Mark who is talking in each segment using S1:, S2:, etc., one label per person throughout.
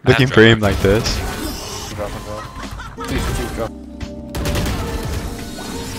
S1: Looking for aim like this.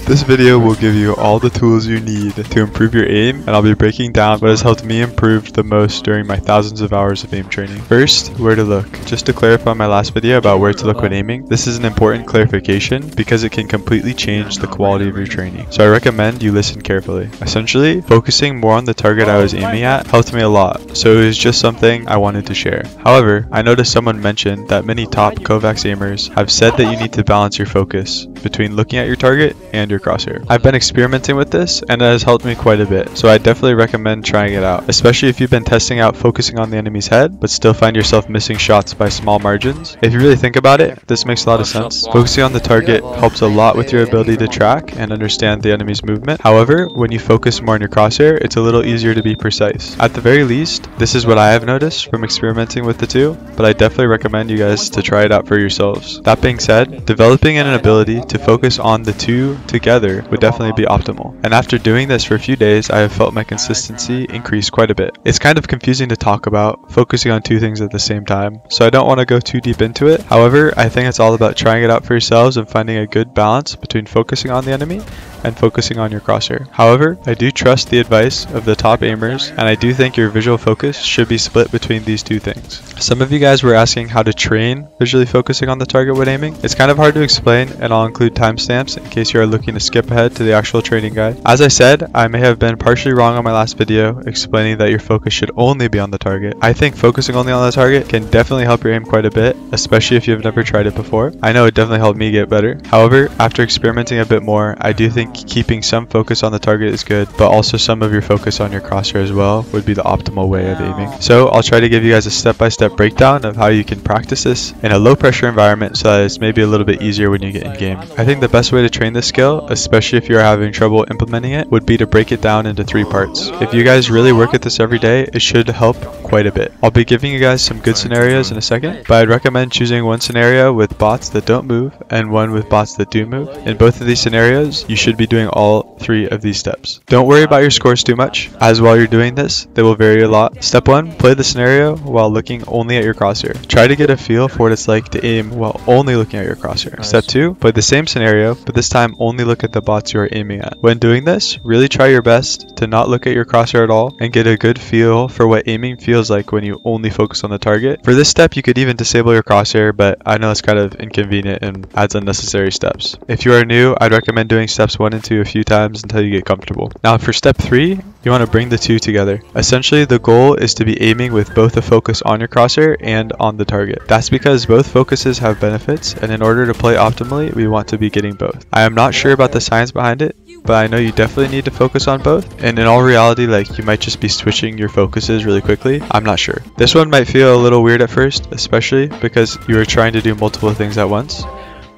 S1: This video will give you all the tools you need to improve your aim, and I'll be breaking down what has helped me improve the most during my thousands of hours of aim training. First, where to look. Just to clarify my last video about where to look when aiming, this is an important clarification because it can completely change the quality of your training. So I recommend you listen carefully. Essentially, focusing more on the target I was aiming at helped me a lot, so it was just something I wanted to share. However, I noticed someone mentioned that many top Kovaaks aimers have said that you need to balance your focus between looking at your target and your crosshair. I've been experimenting with this and it has helped me quite a bit, so I definitely recommend trying it out, especially if you've been testing out focusing on the enemy's head but still find yourself missing shots by small margins. If you really think about it, this makes a lot of sense. Focusing on the target helps a lot with your ability to track and understand the enemy's movement. However, when you focus more on your crosshair, it's a little easier to be precise. At the very least, this is what I have noticed from experimenting with the two, but I definitely recommend you guys to try it out for yourselves. That being said, developing an ability to focus on the two together would definitely be optimal. And after doing this for a few days, I have felt my consistency increase quite a bit. It's kind of confusing to talk about, focusing on two things at the same time, so I don't want to go too deep into it. However, I think it's all about trying it out for yourselves and finding a good balance between focusing on the enemy and focusing on your crosshair. However, I do trust the advice of the top aimers, and I do think your visual focus should be split between these two things. Some of you guys were asking how to train visually focusing on the target when aiming. It's kind of hard to explain, and I'll include timestamps in case you are looking to skip ahead to the actual training guide. As I said, I may have been partially wrong on my last video explaining that your focus should only be on the target. I think focusing only on the target can definitely help your aim quite a bit, especially if you've never tried it before. I know it definitely helped me get better. However, after experimenting a bit more, I do think keeping some focus on the target is good, but also some of your focus on your crosshair as well would be the optimal way of aiming. So I'll try to give you guys a step-by-step breakdown of how you can practice this in a low pressure environment so that it's maybe a little bit easier when you get in game. I think the best way to train this skill, especially if you're having trouble implementing it, would be to break it down into 3 parts. If you guys really work at this every day, it should help quite a bit. I'll be giving you guys some good scenarios in a second, but I'd recommend choosing one scenario with bots that don't move and one with bots that do move. In both of these scenarios, you should be doing all 3 of these steps. Don't worry about your scores too much, as while you're doing this, they will vary a lot. Step 1, play the scenario while looking only at your crosshair. Try to get a feel for what it's like to aim while only looking at your crosshair. Step 2, play the same scenario, but this time only look at the bots you are aiming at. When doing this, really try your best to not look at your crosshair at all and get a good feel for what aiming feels like when you only focus on the target. For this step, you could even disable your crosshair, but I know it's kind of inconvenient and adds unnecessary steps. If you are new, I'd recommend doing steps 1 and 2 a few times until you get comfortable. Now for step 3, you want to bring the two together. Essentially, the goal is to be aiming with both a focus on your crosshair and on the target. That's because both focuses have benefits, and in order to play optimally, we want to be getting both. I am not sure about the science behind it, but I know you definitely need to focus on both, and in all reality, like, you might just be switching your focuses really quickly. I'm not sure. This one might feel a little weird at first, especially because you are trying to do multiple things at once.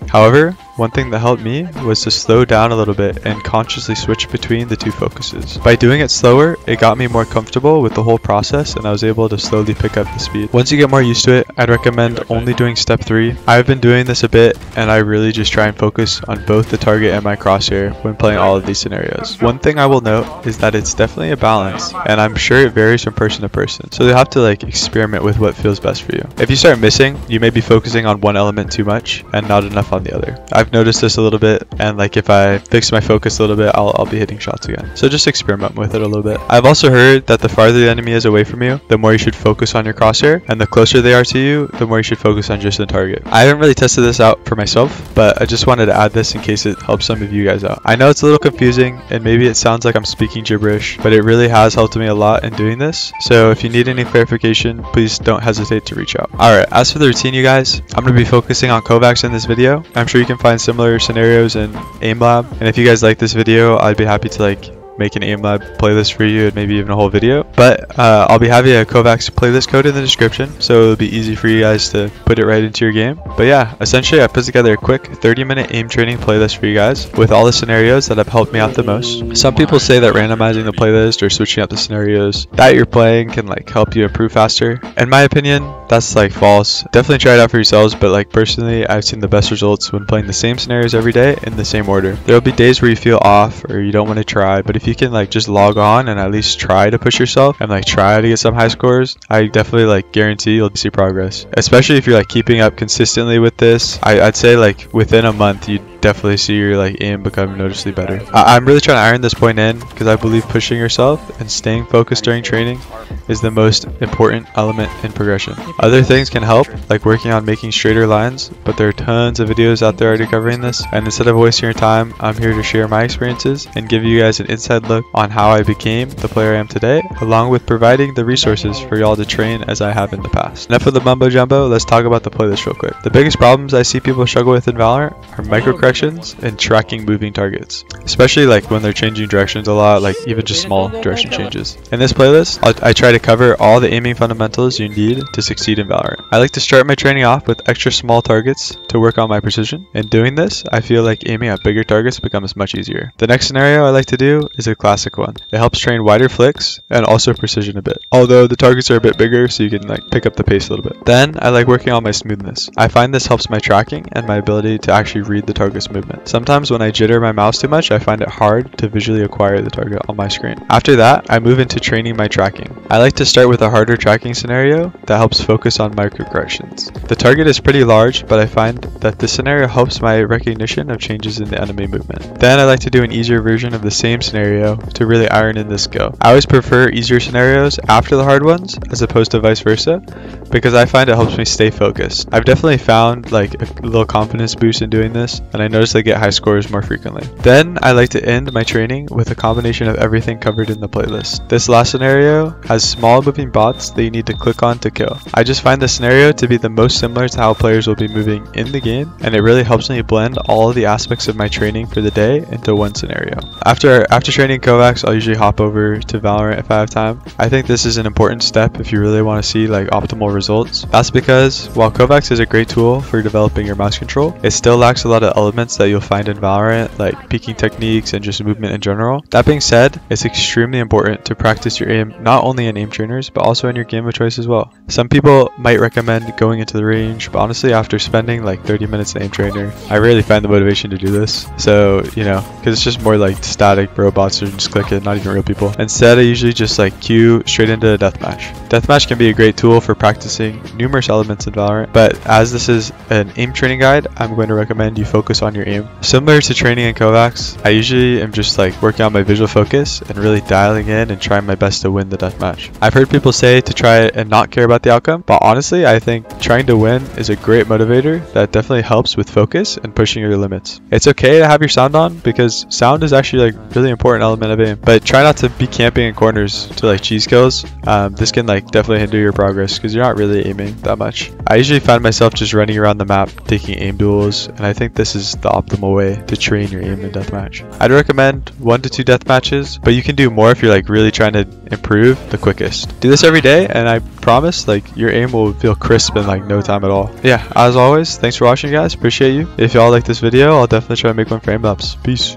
S1: However, one thing that helped me was to slow down a little bit and consciously switch between the two focuses. By doing it slower, it got me more comfortable with the whole process, and I was able to slowly pick up the speed. Once you get more used to it, I'd recommend only doing step 3. I've been doing this a bit, and I really just try and focus on both the target and my crosshair when playing all of these scenarios. One thing I will note is that it's definitely a balance, and I'm sure it varies from person to person, so you'll have to experiment with what feels best for you. If you start missing, you may be focusing on one element too much and not enough on the other. I've noticed this a little bit, and if I fix my focus a little bit, I'll be hitting shots again. So just experiment with it a little bit. I've also heard that the farther the enemy is away from you, the more you should focus on your crosshair, and the closer they are to you, the more you should focus on just the target. I haven't really tested this out for myself, but I just wanted to add this in case it helps some of you guys out. I know it's a little confusing, and maybe it sounds like I'm speaking gibberish, but it really has helped me a lot in doing this. So if you need any clarification, please don't hesitate to reach out. Alright, as for the routine, you guys, I'm going to be focusing on Kovaaks in this video. I'm sure you can find similar scenarios in Aim Lab, and if you guys like this video, I'd be happy to make an Aim Lab playlist for you and maybe even a whole video. But I'll be having a Kovaaks playlist code in the description, so it'll be easy for you guys to put it right into your game. But yeah, essentially I put together a quick 30-minute aim training playlist for you guys with all the scenarios that have helped me out the most. Some people say that randomizing the playlist or switching up the scenarios that you're playing can help you improve faster. In my opinion, that's false. Definitely try it out for yourselves, but personally, I've seen the best results when playing the same scenarios every day in the same order. There'll be days where you feel off or you don't want to try, but if if you can like just log on and at least try to push yourself and like try to get some high scores, I definitely like guarantee you'll see progress. Especially if you're like keeping up consistently with this. I'd say like within a month you definitely see your like aim become noticeably better. I'm really trying to iron this point in because I believe pushing yourself and staying focused during training is the most important element in progression. Other things can help, like working on making straighter lines, but there are tons of videos out there already covering this, and instead of wasting your time, I'm here to share my experiences and give you guys an inside look on how I became the player I am today, along with providing the resources for y'all to train as I have in the past. Enough of the mumbo jumbo, let's talk about the playlist real quick. The biggest problems I see people struggle with in Valorant are microcorrections and tracking moving targets, especially like when they're changing directions a lot, like even just small direction changes. In this playlist, I try to cover all the aiming fundamentals you need to succeed in Valorant. I like to start my training off with extra small targets to work on my precision. In doing this, I feel like aiming at bigger targets becomes much easier. The next scenario I like to do is a classic one. It helps train wider flicks and also precision a bit, although the targets are a bit bigger so you can like pick up the pace a little bit. Then I like working on my smoothness. I find this helps my tracking and my ability to actually read the target's movement. Sometimes when I jitter my mouse too much, I find it hard to visually acquire the target on my screen. After that, I move into training my tracking. I like to start with a harder tracking scenario that helps focus on microcorrections. The target is pretty large, but I find that this scenario helps my recognition of changes in the enemy movement. Then I like to do an easier version of the same scenario to really iron in this skill. I always prefer easier scenarios after the hard ones as opposed to vice versa, because I find it helps me stay focused. I've definitely found like a little confidence boost in doing this, and I notice I get high scores more frequently. Then I like to end my training with a combination of everything covered in the playlist. This last scenario has small moving bots that you need to click on to kill. I just find the scenario to be the most similar to how players will be moving in the game, and it really helps me blend all of the aspects of my training for the day into one scenario. After training Kovaaks, I'll usually hop over to Valorant if I have time. I think this is an important step if you really want to see like optimal results. That's because while Kovaaks is a great tool for developing your mouse control, it still lacks a lot of elements that you'll find in Valorant, like peeking techniques and just movement in general. That being said, it's extremely important to practice your aim not only in aim trainers, but also in your game of choice as well. Some people might recommend going into the range, but honestly, after spending like 30 minutes in aim trainer, I rarely find the motivation to do this. So, you know, because it's just more like static robots or just click it, not even real people. Instead, I usually just like queue straight into a deathmatch. Deathmatch can be a great tool for practicing numerous elements in Valorant, but as this is an aim training guide, I'm going to recommend you focus on your aim. Similar to training in Kovaaks, I usually am just like working on my visual focus and really dialing in and trying my best to win the deathmatch. I've heard people say to try it and not care about the outcome, but honestly, I think trying to win is a great motivator that definitely helps with focus and pushing your limits. It's okay to have your sound on because sound is actually like really important element of aim, but try not to be camping in corners to like cheese kills. This can like definitely hinder your progress because you're not really aiming that much. I usually find myself just running around the map taking aim duels, and I think this is the optimal way to train your aim in deathmatch. I'd recommend 1 to 2 deathmatches, but you can do more if you're like really trying to improve the quickest. Do this every day and I promise like your aim will feel crisp in like no time at all. Yeah, as always, thanks for watching guys, appreciate you. If y'all like this video, I'll definitely try to make one for aim labs. Peace.